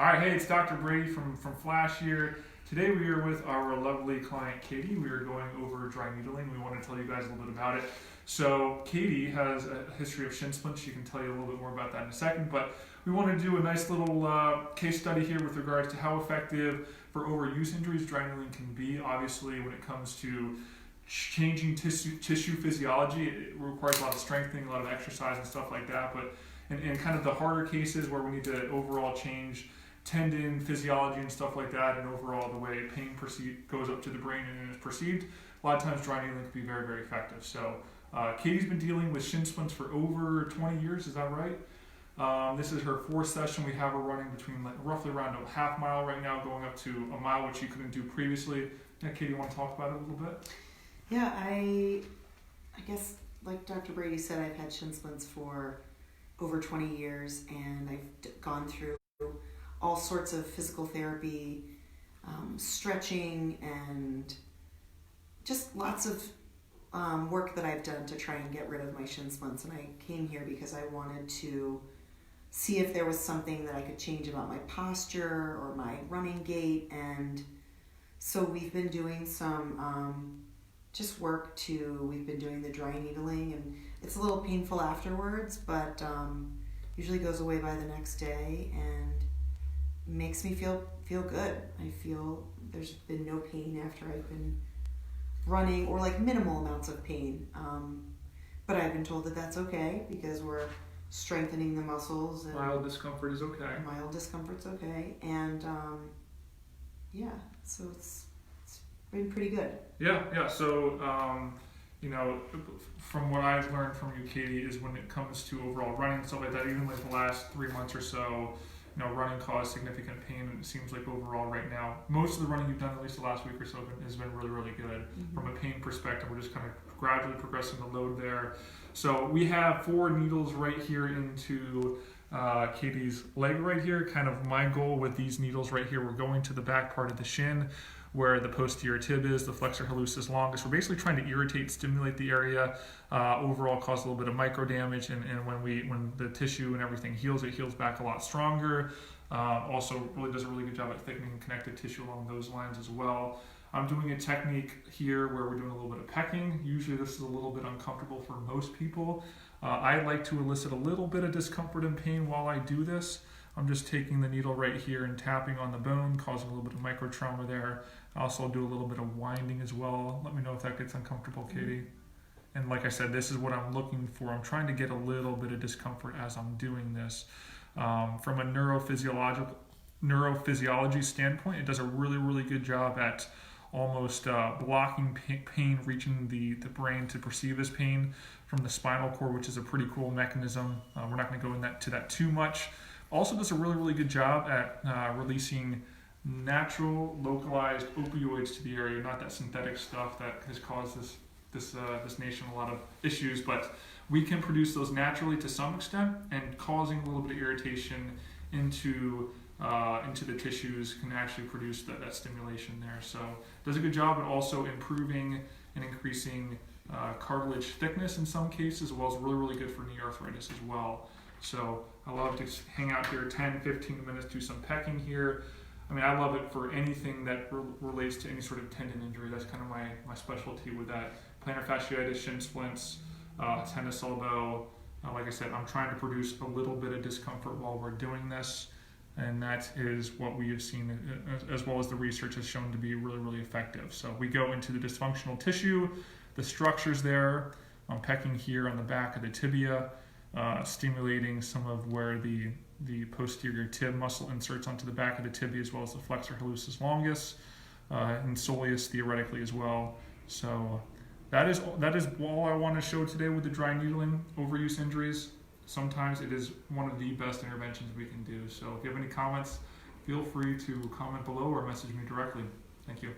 Alright, hey, it's Dr. Brady from Flash here. Today we are with our lovely client Katie. We are going over dry needling. We want to tell you guys a little bit about it. So Katie has a history of shin splints. She can tell you a little bit more about that in a second, but we want to do a nice little case study here with regards to how effective for overuse injuries dry needling can be. Obviously, when it comes to changing tissue physiology, it requires a lot of strengthening, a lot of exercise and stuff like that, but in kind of the harder cases where we need to overall change tendon physiology and stuff like that, and overall the way pain goes up to the brain and is perceived, a lot of times dry needling can be very, very effective. So Katie's been dealing with shin splints for over 20 years, is that right? This is her fourth session. We have her running between roughly around a half mile right now, going up to a mile, which she couldn't do previously. Yeah, Katie, you want to talk about it a little bit? Yeah, I guess like Dr. Brady said, I've had shin splints for over 20 years, and I've gone through all sorts of physical therapy, stretching, and just lots of work that I've done to try and get rid of my shin splints. And I came here because I wanted to see if there was something that I could change about my posture or my running gait. And so we've been doing some we've been doing the dry needling, and it's a little painful afterwards, but usually goes away by the next day and makes me feel good. I feel there's been no pain after I've been running, or like minimal amounts of pain. But I've been told that that's okay because we're strengthening the muscles. And mild discomfort is okay. Mild discomfort's okay. And so it's been pretty good. Yeah. So, from what I've learned from you, Katie, is when it comes to overall running and stuff like that, even like the last 3 months or so, running caused significant pain, and it seems like overall right now, most of the running you've done, at least the last week or so, has been really, really good. Mm-hmm. From a pain perspective, we're just kind of gradually progressing the load there. So we have 4 needles right here into Katie's leg right here. Kind of my goal with these needles right here, we're going to the back part of the shin where the posterior tib is, the flexor hallucis longus. We're basically trying to irritate, stimulate the area, overall cause a little bit of micro damage, and when the tissue and everything heals, it heals back a lot stronger. Also really does a really good job at thickening connective tissue along those lines as well. I'm doing a technique here where we're doing a little bit of pecking. Usually this is a little bit uncomfortable for most people. I like to elicit a little bit of discomfort and pain while I do this. I'm just taking the needle right here and tapping on the bone, causing a little bit of micro trauma there. I also do a little bit of winding as well. Let me know if that gets uncomfortable, Katie. And like I said, this is what I'm looking for. I'm trying to get a little bit of discomfort as I'm doing this. From a neurophysiology standpoint, it does a really, really good job at almost blocking pain reaching the brain to perceive as pain from the spinal cord, which is a pretty cool mechanism. We're not going to go into that too much. Also does a really, really good job at releasing natural, localized opioids to the area, not that synthetic stuff that has caused this nation a lot of issues, but we can produce those naturally to some extent, and causing a little bit of irritation into the tissues can actually produce that stimulation there. So it does a good job at also improving and increasing cartilage thickness in some cases, as well as really, really good for knee arthritis as well. So I love to hang out here 10, 15 minutes, do some pecking here. I mean, I love it for anything that relates to any sort of tendon injury. That's kind of my specialty with that. Plantar fasciitis, shin splints, tennis elbow. Like I said, I'm trying to produce a little bit of discomfort while we're doing this. And that is what we have seen, as well as the research has shown to be really, really effective. So we go into the dysfunctional tissue, the structures there. I'm pecking here on the back of the tibia, stimulating some of where the posterior tib muscle inserts onto the back of the tibia, as well as the flexor hallucis longus, and soleus theoretically as well. So that is all I want to show today with the dry needling overuse injuries. Sometimes it is one of the best interventions we can do. So if you have any comments, feel free to comment below or message me directly. Thank you.